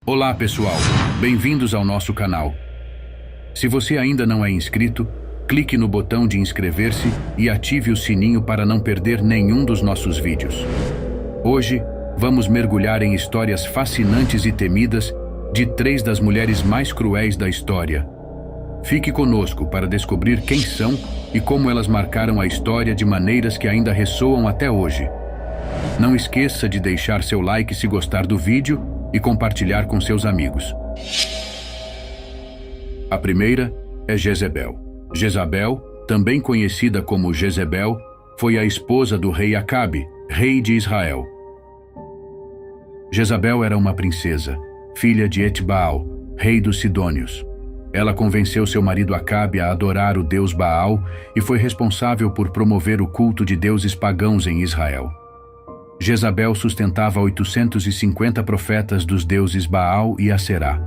Olá pessoal, bem-vindos ao nosso canal. Se você ainda não é inscrito, clique no botão de inscrever-se e ative o sininho para não perder nenhum dos nossos vídeos. Hoje, vamos mergulhar em histórias fascinantes e temidas de 3 das mulheres mais cruéis da história. Fique conosco para descobrir quem são e como elas marcaram a história de maneiras que ainda ressoam até hoje. Não esqueça de deixar seu like se gostar do vídeo e compartilhar com seus amigos. A primeira é Jezebel. Jezabel, também conhecida como Jezebel, foi a esposa do rei Acabe, rei de Israel. Jezabel era uma princesa, filha de Etbaal, rei dos Sidônios. Ela convenceu seu marido Acabe a adorar o deus Baal e foi responsável por promover o culto de deuses pagãos em Israel. Jezabel sustentava 850 profetas dos deuses Baal e Aserá.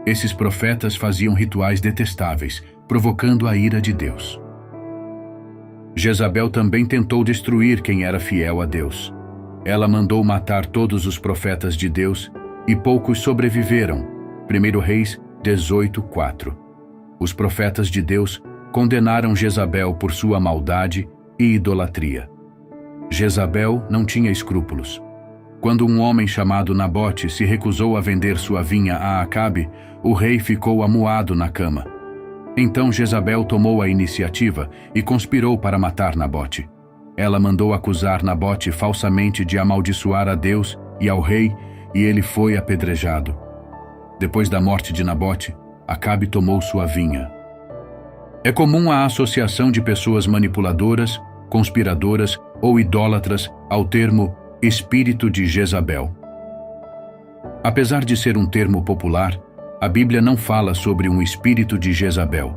Esses profetas faziam rituais detestáveis, provocando a ira de Deus. Jezabel também tentou destruir quem era fiel a Deus. Ela mandou matar todos os profetas de Deus e poucos sobreviveram. 1 Reis 18:4. Os profetas de Deus condenaram Jezabel por sua maldade e idolatria. Jezabel não tinha escrúpulos. Quando um homem chamado Nabote se recusou a vender sua vinha a Acabe, o rei ficou amuado na cama. Então Jezabel tomou a iniciativa e conspirou para matar Nabote. Ela mandou acusar Nabote falsamente de amaldiçoar a Deus e ao rei, e ele foi apedrejado. Depois da morte de Nabote, Acabe tomou sua vinha. É comum a associação de pessoas manipuladoras, conspiradoras ou idólatras ao termo espírito de Jezabel. Apesar de ser um termo popular, a Bíblia não fala sobre um espírito de Jezabel.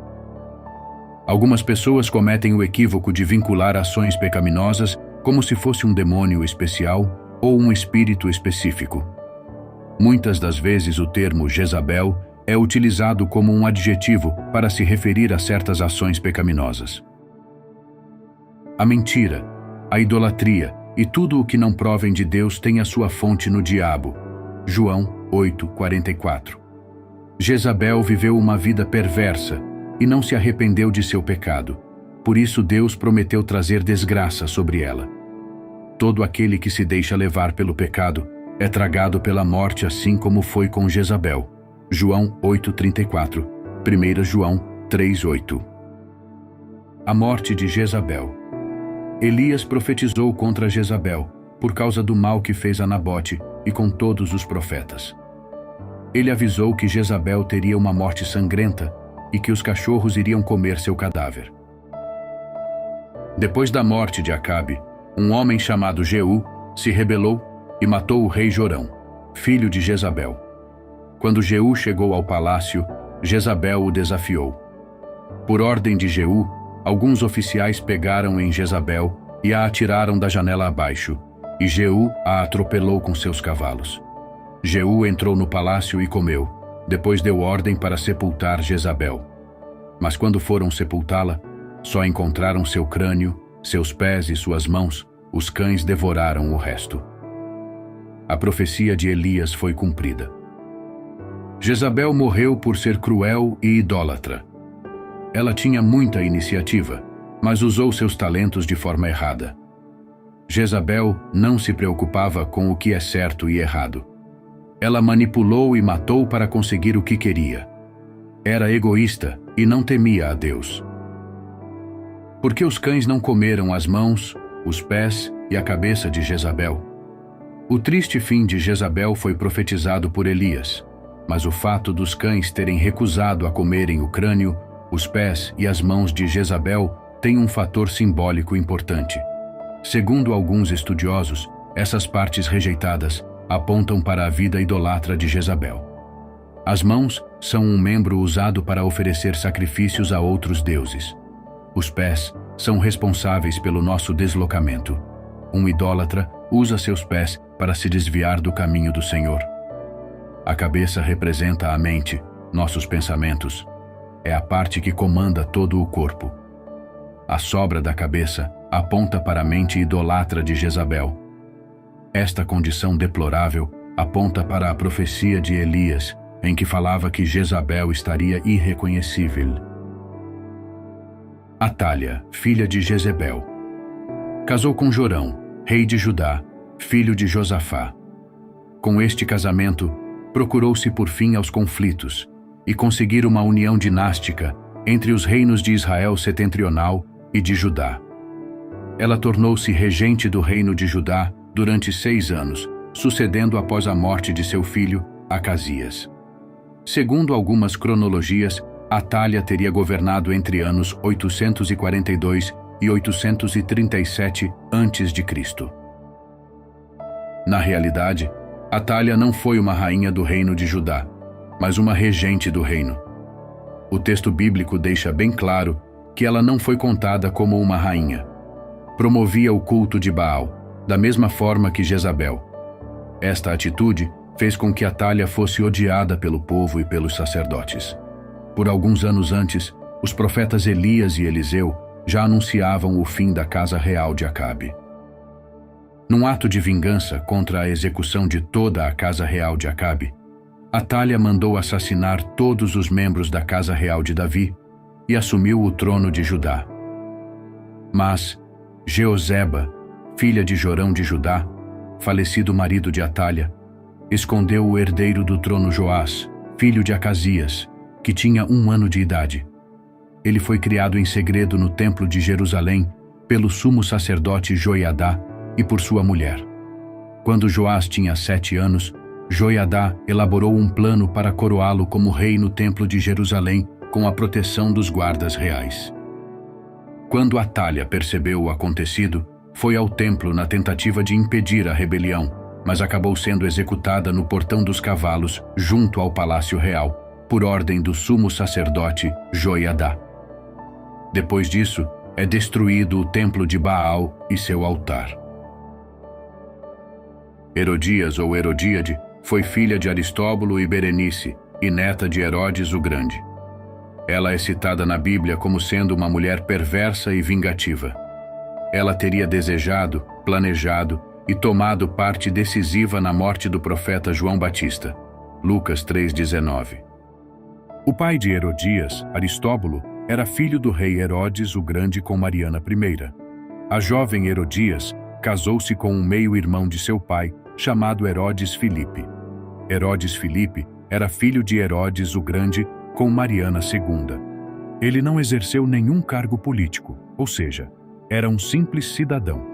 Algumas pessoas cometem o equívoco de vincular ações pecaminosas como se fosse um demônio especial ou um espírito específico. Muitas das vezes o termo Jezabel é utilizado como um adjetivo para se referir a certas ações pecaminosas. A mentira, a idolatria e tudo o que não provém de Deus tem a sua fonte no diabo. João 8:44. Jezabel viveu uma vida perversa e não se arrependeu de seu pecado. Por isso Deus prometeu trazer desgraça sobre ela. Todo aquele que se deixa levar pelo pecado é tragado pela morte, assim como foi com Jezabel. João 8:34. 1 João 3:8. A morte de Jezabel. Elias profetizou contra Jezabel, por causa do mal que fez a Nabote e com todos os profetas. Ele avisou que Jezabel teria uma morte sangrenta e que os cachorros iriam comer seu cadáver. Depois da morte de Acabe, um homem chamado Jeú se rebelou e matou o rei Jorão, filho de Jezabel. Quando Jeú chegou ao palácio, Jezabel o desafiou. Por ordem de Jeú, alguns oficiais pegaram em Jezabel e a atiraram da janela abaixo, e Jeú a atropelou com seus cavalos. Jeú entrou no palácio e comeu, depois deu ordem para sepultar Jezabel. Mas quando foram sepultá-la, só encontraram seu crânio, seus pés e suas mãos. Os cães devoraram o resto. A profecia de Elias foi cumprida. Jezabel morreu por ser cruel e idólatra. Ela tinha muita iniciativa, mas usou seus talentos de forma errada. Jezabel não se preocupava com o que é certo e errado. Ela manipulou e matou para conseguir o que queria. Era egoísta e não temia a Deus. Por que os cães não comeram as mãos, os pés e a cabeça de Jezabel? O triste fim de Jezabel foi profetizado por Elias, mas o fato dos cães terem recusado a comerem o crânio, os pés e as mãos de Jezabel tem um fator simbólico importante. Segundo alguns estudiosos, essas partes rejeitadas apontam para a vida idolatra de Jezabel. As mãos são um membro usado para oferecer sacrifícios a outros deuses. Os pés são responsáveis pelo nosso deslocamento. Um idólatra usa seus pés para se desviar do caminho do Senhor. A cabeça representa a mente, nossos pensamentos. É a parte que comanda todo o corpo. A sobra da cabeça aponta para a mente idolatra de Jezabel. Esta condição deplorável aponta para a profecia de Elias, em que falava que Jezabel estaria irreconhecível. Atália, filha de Jezebel. Casou com Jorão, rei de Judá, filho de Josafá. Com este casamento, procurou-se por fim aos conflitos e conseguir uma união dinástica entre os reinos de Israel setentrional e de Judá. Ela tornou-se regente do reino de Judá durante 6 anos, sucedendo após a morte de seu filho, Acasias. Segundo algumas cronologias, Atália teria governado entre anos 842 e 837 a.C. Na realidade, Atália não foi uma rainha do reino de Judá, mas uma regente do reino. O texto bíblico deixa bem claro que ela não foi contada como uma rainha. Promovia o culto de Baal, da mesma forma que Jezabel. Esta atitude fez com que Atália fosse odiada pelo povo e pelos sacerdotes. Por alguns anos antes, os profetas Elias e Eliseu já anunciavam o fim da casa real de Acabe. Num ato de vingança contra a execução de toda a casa real de Acabe, Atália mandou assassinar todos os membros da casa real de Davi e assumiu o trono de Judá. Mas Jeoseba, filha de Jorão de Judá, falecido marido de Atália, escondeu o herdeiro do trono Joás, filho de Acasias, que tinha 1 ano de idade. Ele foi criado em segredo no templo de Jerusalém pelo sumo sacerdote Joiadá e por sua mulher. Quando Joás tinha 7 anos, Joiadá elaborou um plano para coroá-lo como rei no templo de Jerusalém com a proteção dos guardas reais. Quando Atália percebeu o acontecido, foi ao templo na tentativa de impedir a rebelião, mas acabou sendo executada no Portão dos Cavalos, junto ao Palácio Real, por ordem do sumo sacerdote Joiadá. Depois disso, é destruído o templo de Baal e seu altar. Herodias ou Herodíade foi filha de Aristóbulo e Berenice e neta de Herodes o Grande. Ela é citada na Bíblia como sendo uma mulher perversa e vingativa. Ela teria desejado, planejado e tomado parte decisiva na morte do profeta João Batista. Lucas 3,19. O pai de Herodias, Aristóbulo, era filho do rei Herodes o Grande com Mariana I. A jovem Herodias casou-se com um meio-irmão de seu pai, chamado Herodes Filipe. Herodes Filipe era filho de Herodes o Grande com Mariana II. Ele não exerceu nenhum cargo político, ou seja, era um simples cidadão.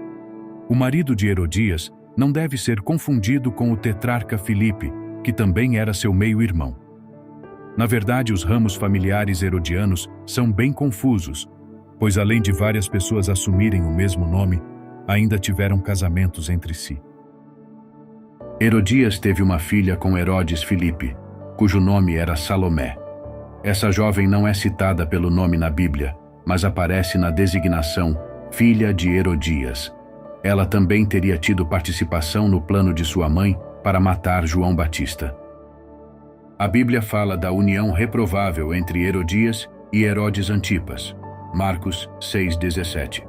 O marido de Herodias não deve ser confundido com o tetrarca Filipe, que também era seu meio-irmão. Na verdade, os ramos familiares herodianos são bem confusos, pois além de várias pessoas assumirem o mesmo nome, ainda tiveram casamentos entre si. Herodias teve uma filha com Herodes Filipe, cujo nome era Salomé. Essa jovem não é citada pelo nome na Bíblia, mas aparece na designação filha de Herodias. Ela também teria tido participação no plano de sua mãe para matar João Batista. A Bíblia fala da união reprovável entre Herodias e Herodes Antipas, Marcos 6,17.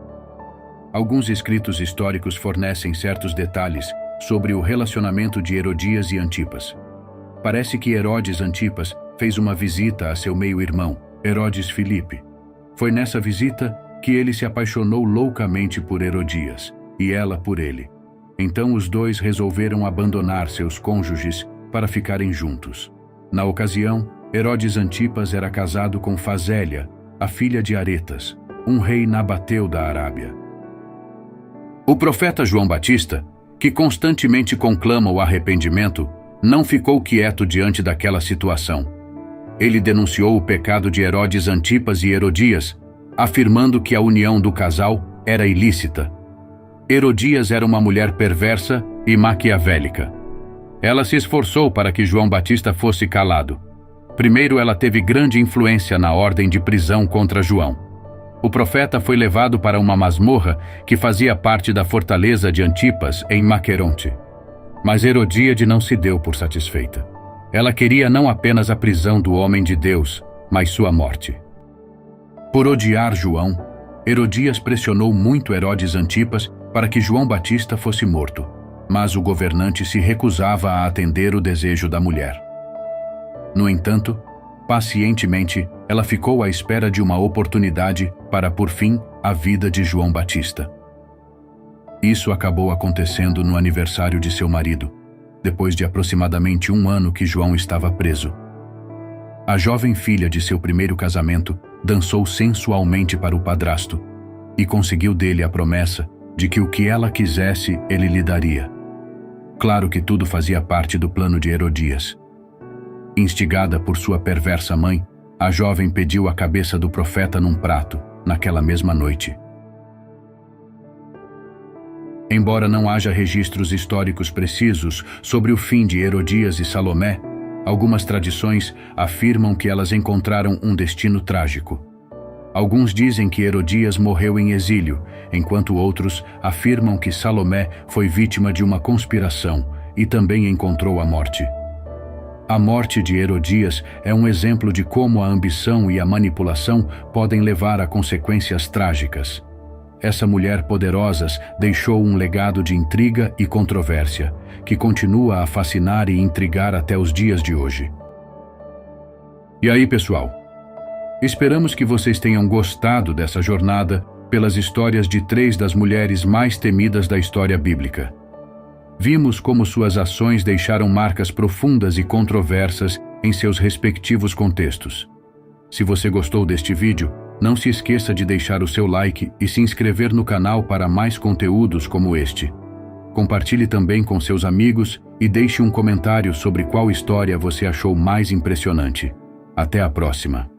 Alguns escritos históricos fornecem certos detalhes sobre o relacionamento de Herodias e Antipas. Parece que Herodes Antipas fez uma visita a seu meio-irmão, Herodes Filipe. Foi nessa visita que ele se apaixonou loucamente por Herodias, e ela por ele. Então os dois resolveram abandonar seus cônjuges para ficarem juntos. Na ocasião, Herodes Antipas era casado com Fazélia, a filha de Aretas, um rei nabateu da Arábia. O profeta João Batista, que constantemente conclama o arrependimento, não ficou quieto diante daquela situação. Ele denunciou o pecado de Herodes Antipas e Herodias, afirmando que a união do casal era ilícita. Herodias era uma mulher perversa e maquiavélica. Ela se esforçou para que João Batista fosse calado. Primeiro, ela teve grande influência na ordem de prisão contra João. O profeta foi levado para uma masmorra que fazia parte da fortaleza de Antipas, em Maqueronte. Mas Herodíade não se deu por satisfeita. Ela queria não apenas a prisão do homem de Deus, mas sua morte. Por odiar João, Herodias pressionou muito Herodes Antipas para que João Batista fosse morto. mas o governante se recusava a atender o desejo da mulher. No entanto, pacientemente, ela ficou à espera de uma oportunidade para pôr fim à vida de João Batista. Isso acabou acontecendo no aniversário de seu marido, depois de aproximadamente 1 ano que João estava preso. A jovem filha de seu primeiro casamento dançou sensualmente para o padrasto e conseguiu dele a promessa de que o que ela quisesse ele lhe daria. Claro que tudo fazia parte do plano de Herodias. Instigada por sua perversa mãe, a jovem pediu a cabeça do profeta num prato, naquela mesma noite. Embora não haja registros históricos precisos sobre o fim de Herodias e Salomé, algumas tradições afirmam que elas encontraram um destino trágico. Alguns dizem que Herodias morreu em exílio, enquanto outros afirmam que Salomé foi vítima de uma conspiração e também encontrou a morte. A morte de Herodias é um exemplo de como a ambição e a manipulação podem levar a consequências trágicas. Essa mulher poderosa deixou um legado de intriga e controvérsia, que continua a fascinar e intrigar até os dias de hoje. E aí, pessoal? Esperamos que vocês tenham gostado dessa jornada pelas histórias de 3 das mulheres mais temidas da história bíblica. Vimos como suas ações deixaram marcas profundas e controversas em seus respectivos contextos. Se você gostou deste vídeo, não se esqueça de deixar o seu like e se inscrever no canal para mais conteúdos como este. Compartilhe também com seus amigos e deixe um comentário sobre qual história você achou mais impressionante. Até a próxima!